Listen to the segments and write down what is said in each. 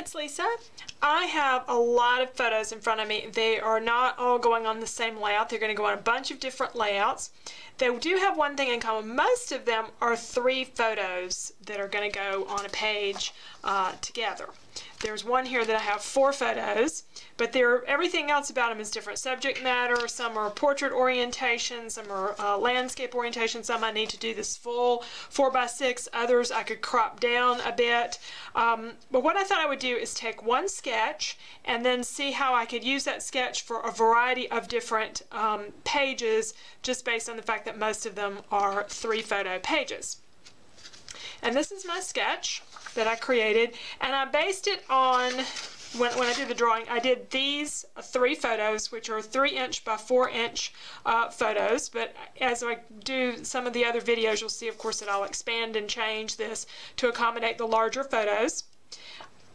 it's Lisa. I have a lot of photos in front of me. They are not all going on the same layout. They're going to go on a bunch of different layouts. They do have one thing in common. Most of them are 3 photos that are going to go on a page together. There's one here that I have 4 photos, but everything else about them is different subject matter. Some are portrait orientation, some are landscape orientation, some I need to do this full 4x6, others I could crop down a bit. But what I thought I would do is take one sketch and then see how I could use that sketch for a variety of different pages, just based on the fact that most of them are 3 photo pages. And this is my sketch that I created, and I based it on, when I did the drawing, I did these 3 photos, which are 3" by 4" photos, but as I do some of the other videos, you'll see, of course, that I'll expand and change this to accommodate the larger photos.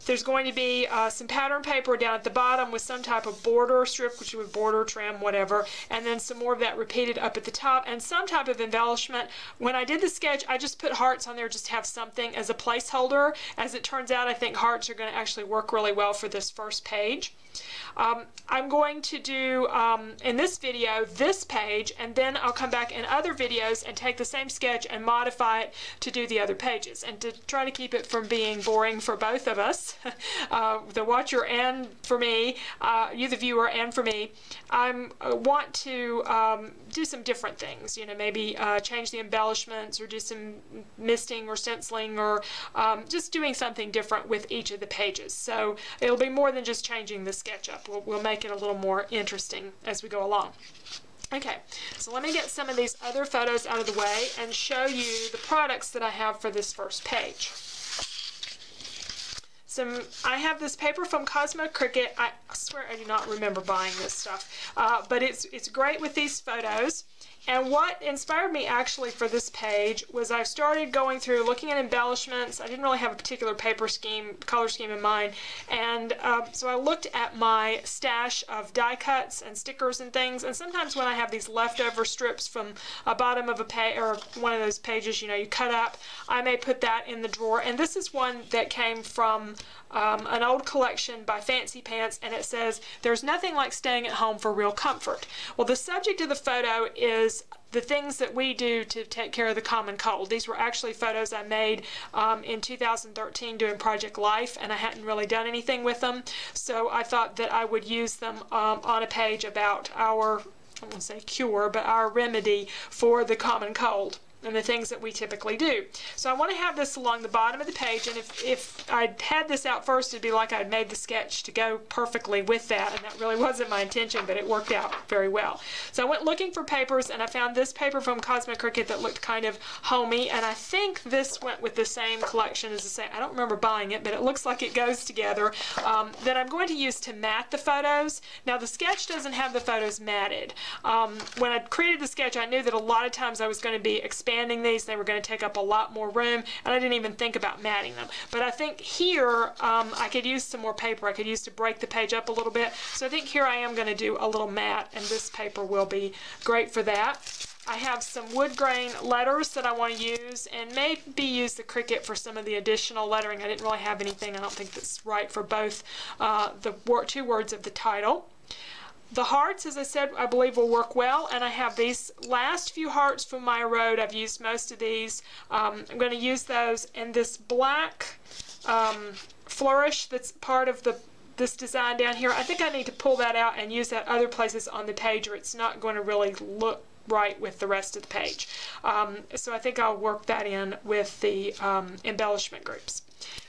There's going to be some pattern paper down at the bottom with some type of border strip, which would border, trim, whatever, and then some more of that repeated up at the top, and some type of embellishment. When I did the sketch, I just put hearts on there, just to have something as a placeholder. As it turns out, I think hearts are going to actually work really well for this first page. I'm going to do, in this video, this page, and then I'll come back in other videos and take the same sketch and modify it to do the other pages, and to try to keep it from being boring for both of us, the watcher and for me, you the viewer and for me. I want to do some different things, you know, maybe change the embellishments or do some misting or stenciling, or just doing something different with each of the pages. So it'll be more than just changing the SketchUp. We'll make it a little more interesting as we go along. Okay, so let me get some of these other photos out of the way and show you the products that I have for this first page. I have this paper from Cosmo Cricut. I swear I do not remember buying this stuff, but it's great with these photos. And what inspired me actually for this page was I started going through looking at embellishments. I didn't really have a particular paper scheme, color scheme in mind, and so I looked at my stash of die cuts and stickers and things. And sometimes when I have these leftover strips from a bottom of a page or one of those pages, you know, you cut up, I may put that in the drawer. And this is one that came from an old collection by Fancy Pants, and it says, "There's nothing like staying at home for real comfort." Well, the subject of the photo is the things that we do to take care of the common cold. These were actually photos I made in 2013 doing Project Life, and I hadn't really done anything with them, so I thought that I would use them on a page about our, I won't say cure, but our remedy for the common cold and the things that we typically do. So I want to have this along the bottom of the page, and if I'd had this out first, it'd be like I'd made the sketch to go perfectly with that, and that really wasn't my intention, but it worked out very well. So I went looking for papers, and I found this paper from Cosmo Cricut that looked kind of homey, and I think this went with the same collection as the same. I don't remember buying it, but it looks like it goes together. That I'm going to use to mat the photos. Now the sketch doesn't have the photos matted. When I created the sketch, I knew that a lot of times I was going to be expanding these. They were going to take up a lot more room, and I didn't even think about matting them. But I think here I could use some more paper. I could use to break the page up a little bit. So I think here I am going to do a little mat, and this paper will be great for that. I have some wood grain letters that I want to use, and maybe use the Cricut for some of the additional lettering. I didn't really have anything, I don't think, that's right for both the 2 words of the title. The hearts, as I said, I believe will work well, and I have these last few hearts from My Road. I've used most of these. I'm going to use those, and this black flourish that's part of this design down here, I think I need to pull that out and use that other places on the page, or it's not going to really look right with the rest of the page. So I think I'll work that in with the embellishment groups.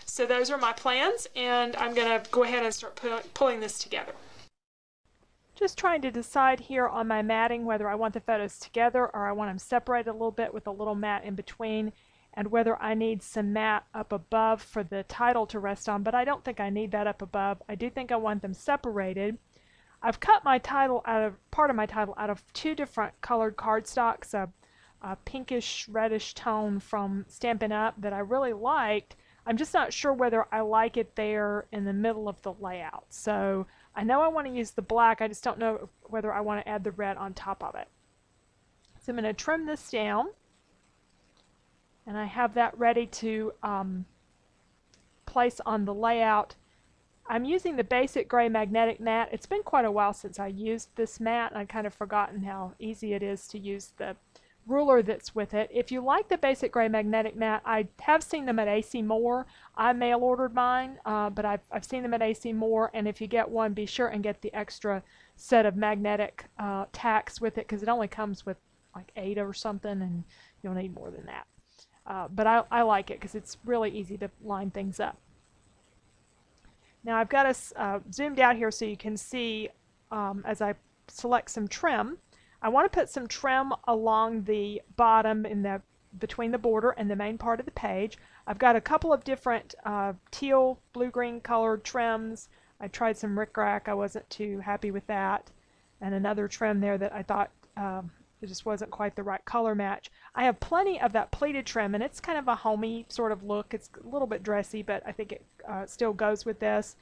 So those are my plans, and I'm going to go ahead and start pulling this together. Just trying to decide here on my matting whether I want the photos together or I want them separated a little bit with a little mat in between, and whether I need some mat up above for the title to rest on, but I don't think I need that up above. I do think I want them separated. I've cut my title part of my title out of 2 different colored cardstocks, a pinkish reddish tone from Stampin' Up! That I really liked. I'm just not sure whether I like it there in the middle of the layout. So I know I want to use the black, I just don't know whether I want to add the red on top of it. So I'm going to trim this down, and I have that ready to place on the layout I'm using the basic gray magnetic mat. It's been quite a while since I used this mat, and I've kind of forgotten how easy it is to use the ruler that's with it. If you like the basic gray magnetic mat, I have seen them at AC Moore. I mail ordered mine, but I've seen them at AC Moore, and if you get one, be sure and get the extra set of magnetic tacks with it, because it only comes with like 8 or something, and you'll need more than that. But I like it because it's really easy to line things up. Now I've got us zoomed out here so you can see as I select some trim. I want to put some trim along the bottom in the between the border and the main part of the page. I've got a couple of different teal, blue-green colored trims. I tried some rickrack. I wasn't too happy with that. And another trim there that I thought it just wasn't quite the right color match. I have plenty of that pleated trim, and it's kind of a homey sort of look. It's a little bit dressy, but I think it still goes with this.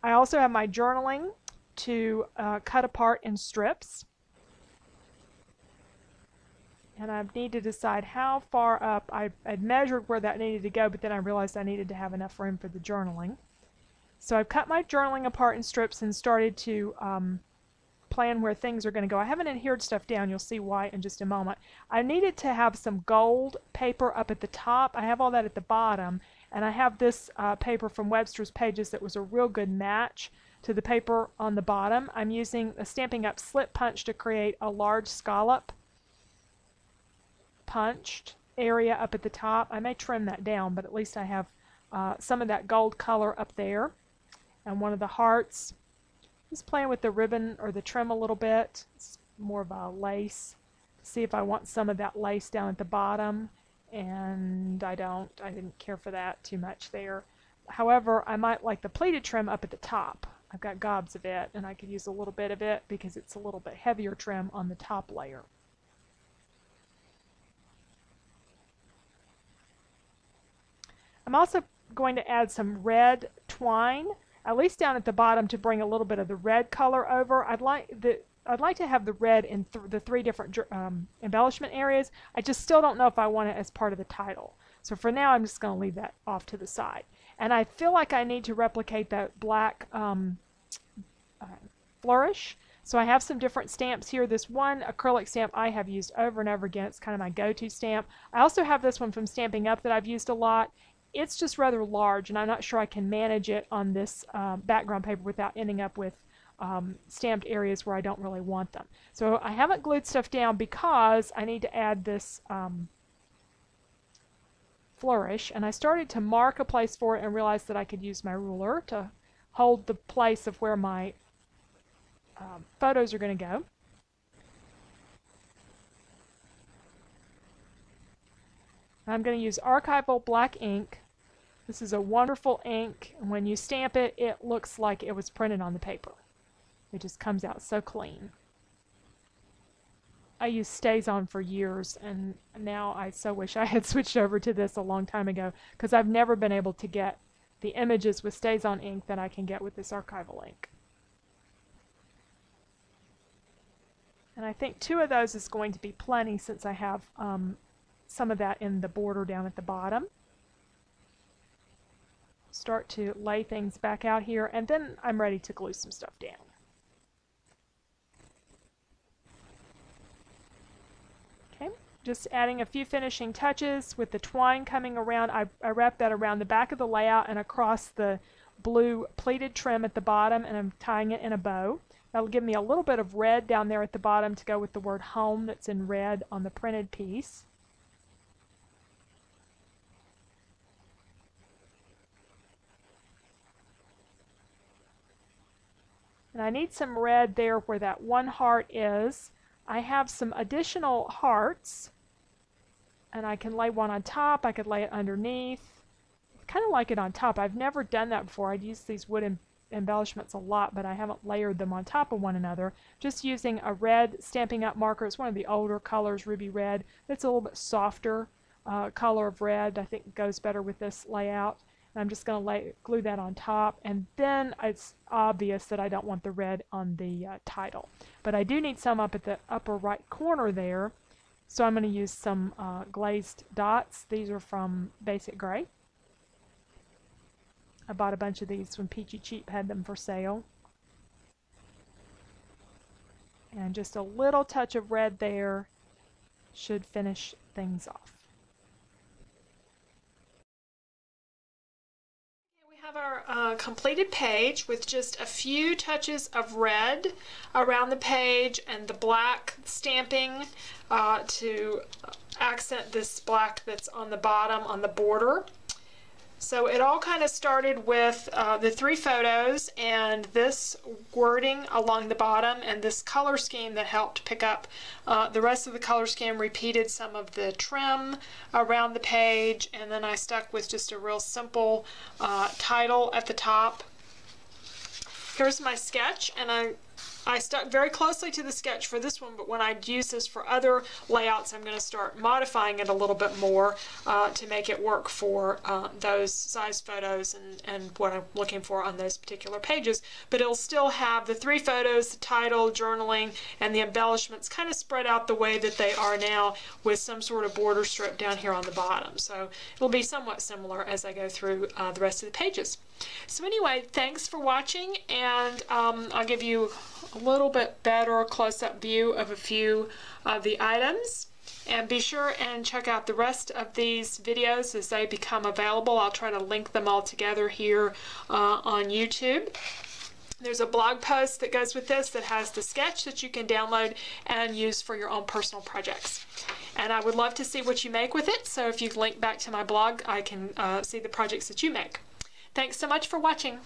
I also have my journaling to cut apart in strips. And I need to decide how far up. I'd measured where that needed to go, but then I realized I needed to have enough room for the journaling. So I've cut my journaling apart in strips and started to plan where things are going to go. I haven't adhered stuff down. You'll see why in just a moment. I needed to have some gold paper up at the top. I have all that at the bottom, and I have this paper from Webster's Pages that was a real good match to the paper on the bottom. I'm using a Stampin' Up! Slip punch to create a large scallop punched area up at the top. I may trim that down, but at least I have some of that gold color up there. And one of the hearts. Just playing with the ribbon or the trim a little bit. It's more of a lace. See if I want some of that lace down at the bottom, and I don't. I didn't care for that too much there. However, I might like the pleated trim up at the top. I've got gobs of it, and I could use a little bit of it because it's a little bit heavier trim on the top layer. I'm also going to add some red twine, at least down at the bottom, to bring a little bit of the red color over. I'd like to have the red in the 3 different embellishment areas. I just still don't know if I want it as part of the title. So for now, I'm just going to leave that off to the side. And I feel like I need to replicate that black flourish. So I have some different stamps here. This one acrylic stamp I have used over and over again. It's kind of my go-to stamp. I also have this one from Stampin' Up! That I've used a lot. It's just rather large, and I'm not sure I can manage it on this background paper without ending up with stamped areas where I don't really want them. So I haven't glued stuff down because I need to add this flourish, and I started to mark a place for it and realized that I could use my ruler to hold the place of where my photos are going to go. I'm going to use archival black ink. This is a wonderful ink. When you stamp it, it looks like it was printed on the paper. It just comes out so clean. I used Stays On for years, and now I so wish I had switched over to this a long time ago, because I've never been able to get the images with Stays On ink that I can get with this archival ink. And I think 2 of those is going to be plenty, since I have some of that in the border down at the bottom. Start to lay things back out here, and then I'm ready to glue some stuff down. Okay, just adding a few finishing touches with the twine coming around. I wrap that around the back of the layout and across the blue pleated trim at the bottom, and I'm tying it in a bow. That'll give me a little bit of red down there at the bottom to go with the word home that's in red on the printed piece. And I need some red there where that one heart is. I have some additional hearts, and I can lay one on top. I could lay it underneath. I kind of like it on top. I've never done that before. I'd use these wood embellishments a lot, but I haven't layered them on top of one another. Just using a red Stampin' Up! Marker. It's one of the older colors, ruby red. It's a little bit softer color of red. I think it goes better with this layout. And I'm just going to glue that on top, and then it's obvious that I don't want the red on the title. But I do need some up at the upper right corner there, so I'm going to use some glazed dots. These are from Basic Gray. I bought a bunch of these when Peachy Cheap had them for sale. And just a little touch of red there should finish things off. We have our completed page with just a few touches of red around the page and the black stamping to accent this black that's on the bottom on the border. So it all kind of started with the 3 photos and this wording along the bottom and this color scheme that helped pick up the rest of the color scheme, repeated some of the trim around the page, and then I stuck with just a real simple title at the top. Here's my sketch, and I stuck very closely to the sketch for this one, but when I use this for other layouts, I'm going to start modifying it a little bit more to make it work for those size photos and what I'm looking for on those particular pages. But it'll still have the 3 photos, the title, journaling, and the embellishments kind of spread out the way that they are now with some sort of border strip down here on the bottom. So it'll be somewhat similar as I go through the rest of the pages. So anyway, thanks for watching, and I'll give you a little bit better close-up view of a few of the items. And be sure and check out the rest of these videos as they become available. I'll try to link them all together here on YouTube. There's a blog post that goes with this that has the sketch that you can download and use for your own personal projects. And I would love to see what you make with it, so if you link back to my blog, I can see the projects that you make. Thanks so much for watching.